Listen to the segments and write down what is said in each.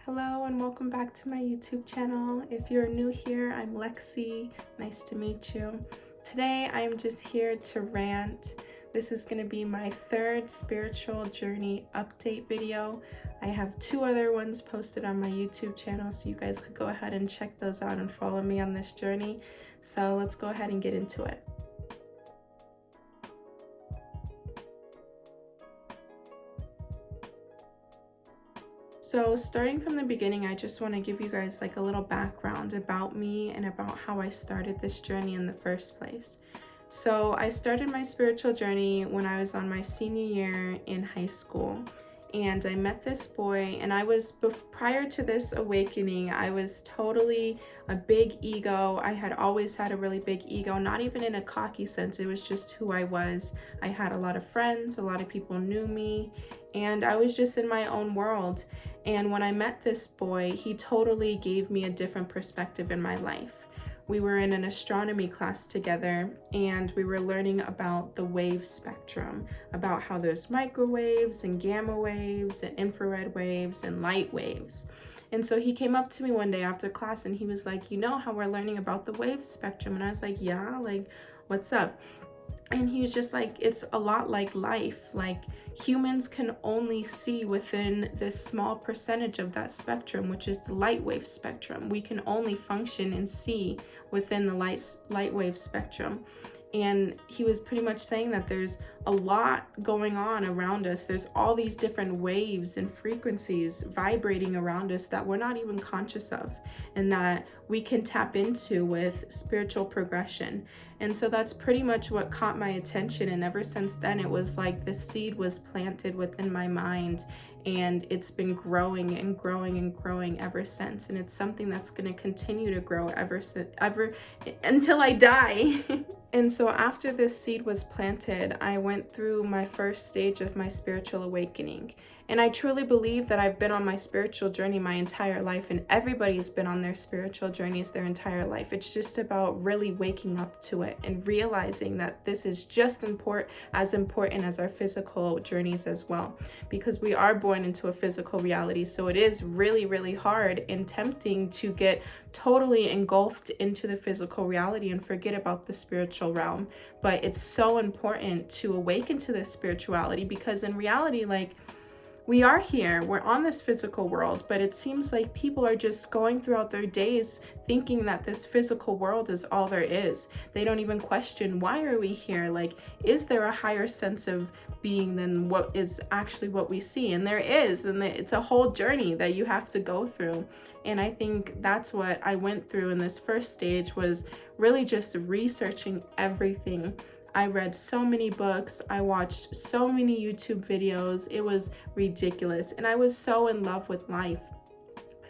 Hello and welcome back to my YouTube channel. If you're new here, I'm Lexi. Nice to meet you. Today I'm just here to rant. This is going to be my third spiritual journey update video. I have two other ones posted on my YouTube channel, so you guys could go ahead and check those out and follow me on this journey. So let's go ahead and get into it. So starting from the beginning, I just want to give you guys like a little background about me and about how I started this journey in the first place. So I started my spiritual journey when I was on my senior year in high school, and I met this boy, and prior to this awakening, I was totally a big ego. I had always had a really big ego, not even in a cocky sense. It was just who I was. I had a lot of friends, a lot of people knew me, and I was just in my own world. And when I met this boy, he totally gave me a different perspective in my life. We were in an astronomy class together, and we were learning about the wave spectrum, about how there's microwaves and gamma waves and infrared waves and light waves. And so he came up to me one day after class and he was like, "You know how we're learning about the wave spectrum?" And I was like, "Yeah, like, what's up?" And he was just like, "It's a lot like life. Like, humans can only see within this small percentage of that spectrum, which is the light wave spectrum. We can only function and see within the light wave spectrum." And he was pretty much saying that there's a lot going on around us. There's all these different waves and frequencies vibrating around us that we're not even conscious of, and that we can tap into with spiritual progression. And so that's pretty much what caught my attention. And ever since then, it was like the seed was planted within my mind, and it's been growing and growing and growing ever since. And it's something that's going to continue to grow ever until I die. And so after this seed was planted, I went through my first stage of my spiritual awakening. And I truly believe that I've been on my spiritual journey my entire life, and everybody's been on their spiritual journeys their entire life. It's just about really waking up to it and realizing that this is just as important as our physical journeys as well, because we are born into a physical reality. So it is really, really hard and tempting to get totally engulfed into the physical reality and forget about the spiritual realm. But it's so important to awaken to this spirituality, because in reality, like, we are here, we're on this physical world, but it seems like people are just going throughout their days thinking that this physical world is all there is. They don't even question, why are we here? Like, is there a higher sense of being than what is actually what we see? And there is, and it's a whole journey that you have to go through. And I think that's what I went through in this first stage, was really just researching everything. I read so many books, I watched so many YouTube videos. It was ridiculous, and I was so in love with life.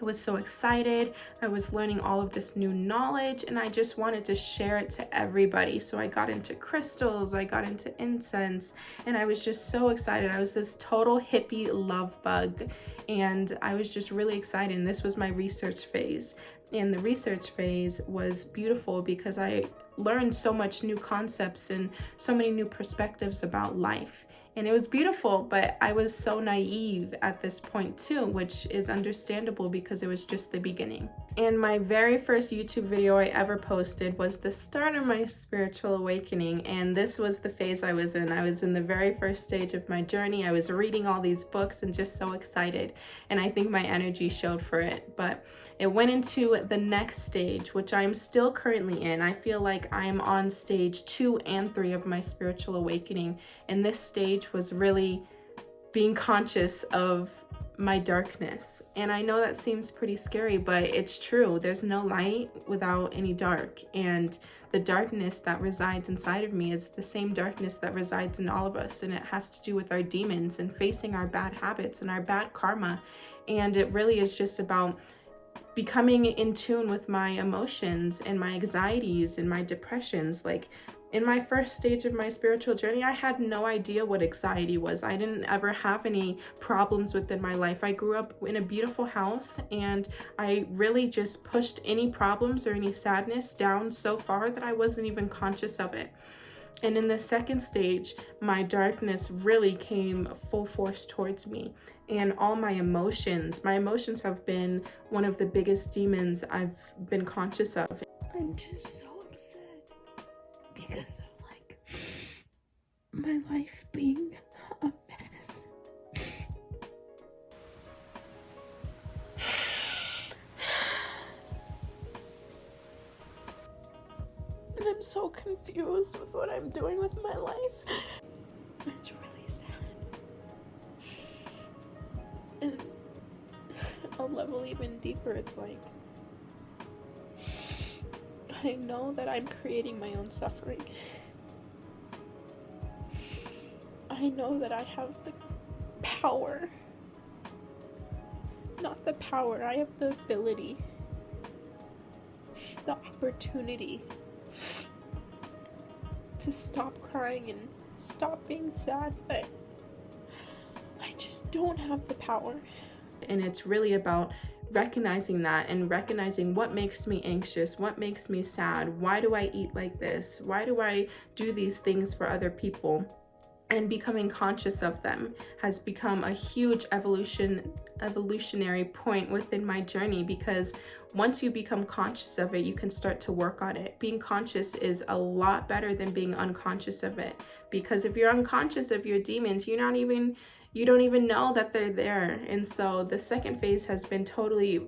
I was so excited. I was learning all of this new knowledge, and I just wanted to share it to everybody. So I got into crystals, I got into incense, and I was just so excited. I was this total hippie love bug, and I was just really excited. And this was my research phase. And the research phase was beautiful because I learned so much new concepts and so many new perspectives about life. And it was beautiful, but I was so naive at this point too, which is understandable because it was just the beginning. And my very first YouTube video I ever posted was the start of my spiritual awakening, and this was the phase I was in. I was in the very first stage of my journey. I was reading all these books and just so excited, and I think my energy showed for it. But it went into the next stage, which I'm still currently in. I feel like I'm on stage 2 and 3 of my spiritual awakening, and this stage was really being conscious of my darkness. And I know that seems pretty scary, but it's true. There's no light without any dark, and the darkness that resides inside of me is the same darkness that resides in all of us, and it has to do with our demons and facing our bad habits and our bad karma. And it really is just about becoming in tune with my emotions and my anxieties and my depressions. Like, in my first stage of my spiritual journey, I had no idea what anxiety was. I didn't ever have any problems within my life. I grew up in a beautiful house, and I really just pushed any problems or any sadness down so far that I wasn't even conscious of it. And in the second stage, my darkness really came full force towards me. And all my emotions have been one of the biggest demons I've been conscious of. I'm just so upset because of like my life being a mess. And I'm so confused with what I'm doing with my life. It's really sad. And a level even deeper, it's like I know that I'm creating my own suffering. I know that I have the power. Not the power, I have the ability, the opportunity to stop crying and stop being sad, but I just don't have the power. And it's really about recognizing that and recognizing what makes me anxious, what makes me sad, why do I eat like this, why do I do these things for other people, and becoming conscious of them has become a huge evolutionary point within my journey, because once you become conscious of it, you can start to work on it. Being conscious is a lot better than being unconscious of it, because if you're unconscious of your demons, you don't even know that they're there. And so the second phase has been totally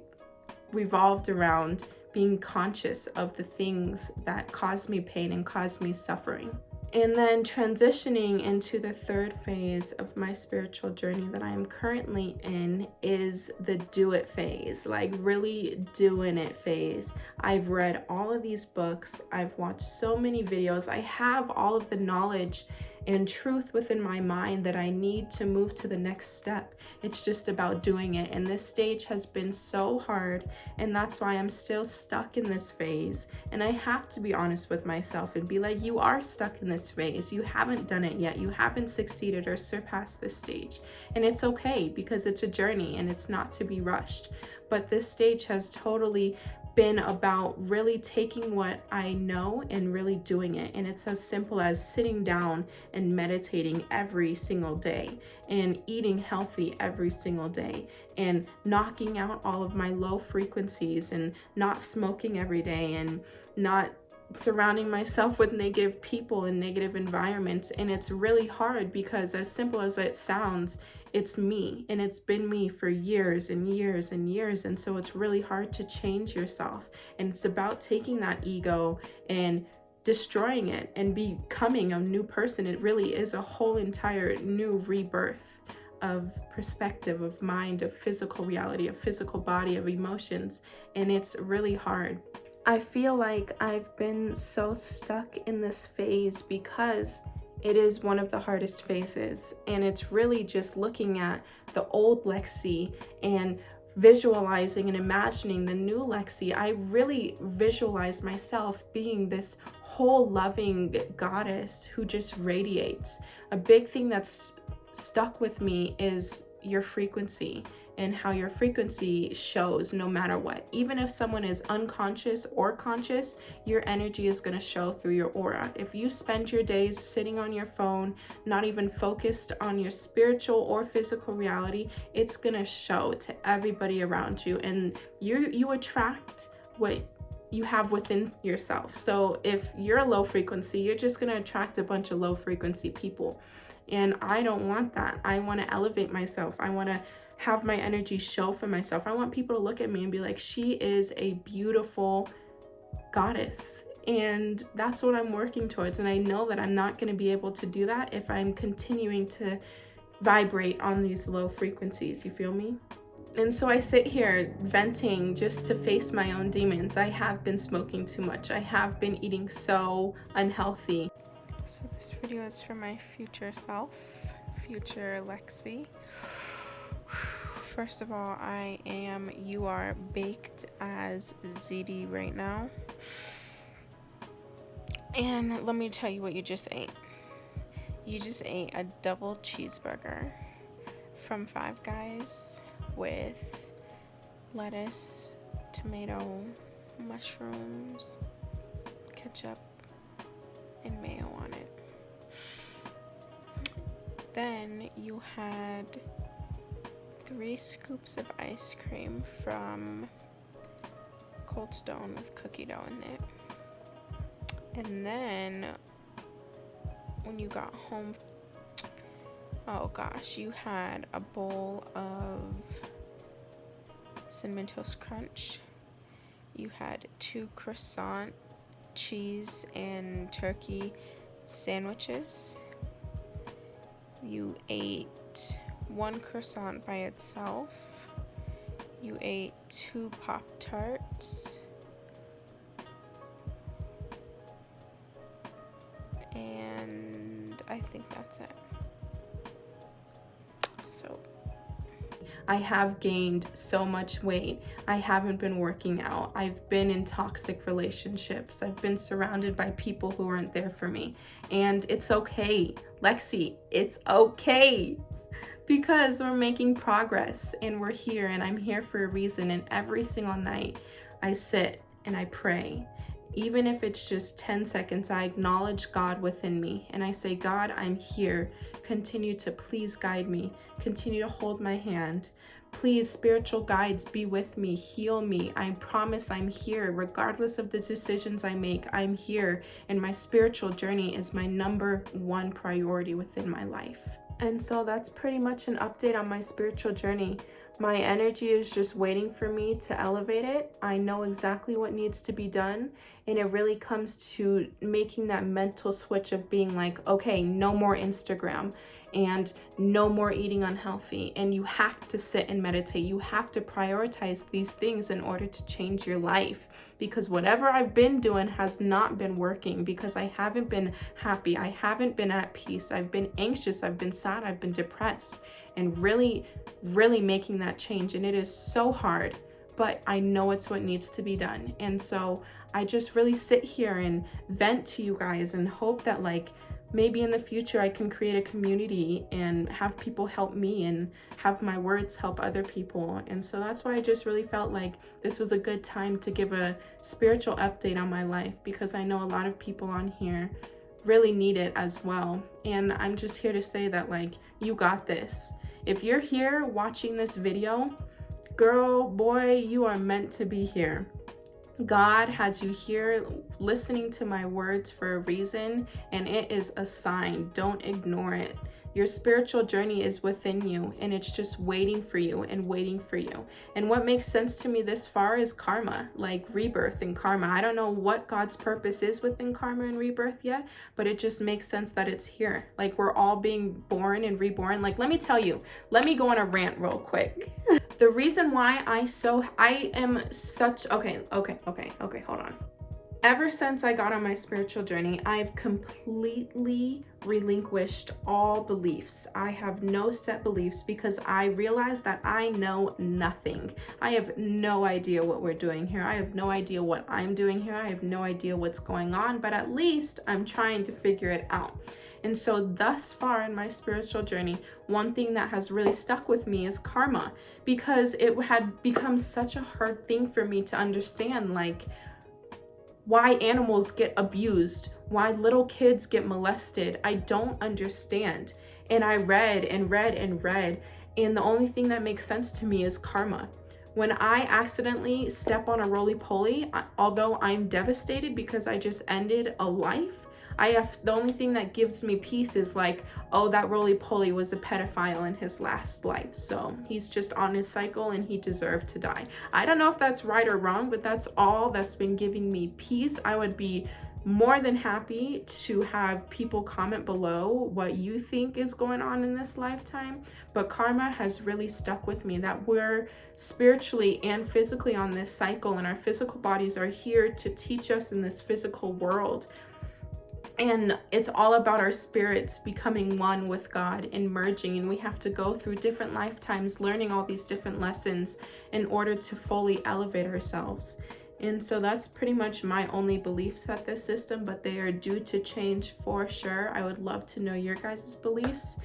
revolved around being conscious of the things that cause me pain and cause me suffering. And then transitioning into the third phase of my spiritual journey that I am currently in is the do it phase, like really doing it phase. I've read all of these books. I've watched so many videos. I have all of the knowledge and truth within my mind that I need to move to the next step. It's just about doing it. And this stage has been so hard, and that's why I'm still stuck in this phase. And I have to be honest with myself and be like, you are stuck in this phase. You haven't done it yet. You haven't succeeded or surpassed this stage. And it's okay, because it's a journey and it's not to be rushed. But this stage has totally been about really taking what I know and really doing it. And it's as simple as sitting down and meditating every single day, and eating healthy every single day, and knocking out all of my low frequencies, and not smoking every day, and not surrounding myself with negative people and negative environments. And it's really hard, because as simple as it sounds, it's me, and it's been me for years and years and years. And so it's really hard to change yourself. And it's about taking that ego and destroying it and becoming a new person. It really is a whole entire new rebirth of perspective, of mind, of physical reality, of physical body, of emotions. And it's really hard. I feel like I've been so stuck in this phase because it is one of the hardest phases, and it's really just looking at the old Lexi and visualizing and imagining the new Lexi. I really visualize myself being this whole loving goddess who just radiates. A big thing that's stuck with me is your frequency, and how your frequency shows no matter what. Even if someone is unconscious or conscious, your energy is going to show through your aura. If you spend your days sitting on your phone, not even focused on your spiritual or physical reality, it's going to show to everybody around you, and you attract what you have within yourself. So if you're a low frequency, you're just going to attract a bunch of low frequency people. And I don't want that. I want to elevate myself. I want to have my energy show for myself. I want people to look at me and be like, she is a beautiful goddess. And that's what I'm working towards. And I know that I'm not going to be able to do that if I'm continuing to vibrate on these low frequencies. You feel me? And so I sit here venting just to face my own demons. I have been smoking too much. I have been eating so unhealthy. So this video is for my future self, future Lexi. First of all, you are baked as ZD right now. And let me tell you what you just ate. You just ate a double cheeseburger from Five Guys with lettuce, tomato, mushrooms, ketchup, and mayo on it. then you had 3 scoops of ice cream from Cold Stone with cookie dough in it. And then when you got home, oh gosh, you had a bowl of Cinnamon Toast Crunch. You had 2 croissant, cheese, and turkey sandwiches. You ate 1 croissant by itself. You ate 2 Pop-Tarts. And I think that's it. So I have gained so much weight. I haven't been working out. I've been in toxic relationships. I've been surrounded by people who aren't there for me. And it's okay, Lexi, it's okay. Because we're making progress and we're here, and I'm here for a reason. And every single night I sit and I pray. Even if it's just 10 seconds, I acknowledge God within me and I say, God, I'm here. Continue to please guide me. Continue to hold my hand. Please, spiritual guides, be with me, heal me. I promise I'm here. Regardless of the decisions I make, I'm here. And my spiritual journey is my number 1 priority within my life. And so that's pretty much an update on my spiritual journey. My energy is just waiting for me to elevate it. I know exactly what needs to be done. And it really comes to making that mental switch of being like, okay, no more Instagram and no more eating unhealthy. And you have to sit and meditate. You have to prioritize these things in order to change your life. Because whatever I've been doing has not been working, because I haven't been happy. I haven't been at peace. I've been anxious. I've been sad. I've been depressed. And really making that change. And it is so hard, but I know it's what needs to be done. And so I just really sit here and vent to you guys and hope that like maybe in the future I can create a community and have people help me and have my words help other people. And so that's why I just really felt like this was a good time to give a spiritual update on my life, because I know a lot of people on here really need it as well. And I'm just here to say that like, you got this. If you're here watching this video, girl, boy, you are meant to be here. God has you here listening to my words for a reason, and it is a sign. Don't ignore it. Your spiritual journey is within you, and it's just waiting for you and waiting for you. And what makes sense to me this far is karma, like rebirth and karma. I don't know what God's purpose is within karma and rebirth yet, but it just makes sense that it's here. Like we're all being born and reborn. Like, let me tell you, let me go on a rant real quick. The reason why I am such, okay, hold on. Ever since I got on my spiritual journey, I've completely relinquished all beliefs. I have no set beliefs because I realized that I know nothing. I have no idea what we're doing here. I have no idea what I'm doing here. I have no idea what's going on, but at least I'm trying to figure it out. And so thus far in my spiritual journey, one thing that has really stuck with me is karma, because it had become such a hard thing for me to understand, like, why animals get abused, why little kids get molested. I don't understand. And I read, and the only thing that makes sense to me is karma. When I accidentally step on a roly-poly, although I'm devastated because I just ended a life, the only thing that gives me peace is like, oh, that roly-poly was a pedophile in his last life, so he's just on his cycle and he deserved to die. I don't know if that's right or wrong, but that's all that's been giving me peace. I would be more than happy to have people comment below what you think is going on in this lifetime, but karma has really stuck with me, that we're spiritually and physically on this cycle, and our physical bodies are here to teach us in this physical world. And it's all about our spirits becoming one with God and merging. And we have to go through different lifetimes, learning all these different lessons in order to fully elevate ourselves. And so that's pretty much my only beliefs at this system, but they are due to change for sure. I would love to know your guys' beliefs.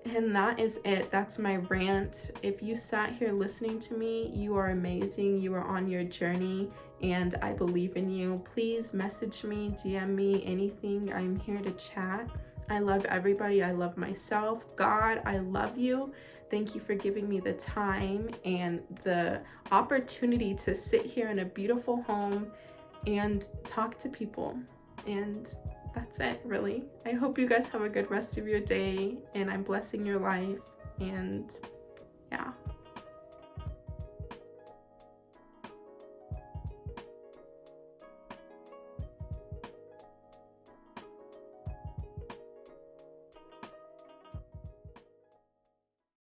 And that is it. That's my rant. If you sat here listening to me, you are amazing. You are on your journey, and I believe in you. Please message me, DM me, anything. I'm here to chat. I love everybody. I love myself. God, I love you. Thank you for giving me the time and the opportunity to sit here in a beautiful home and talk to people. And that's it, really. I hope you guys have a good rest of your day, and I'm blessing your life. And yeah.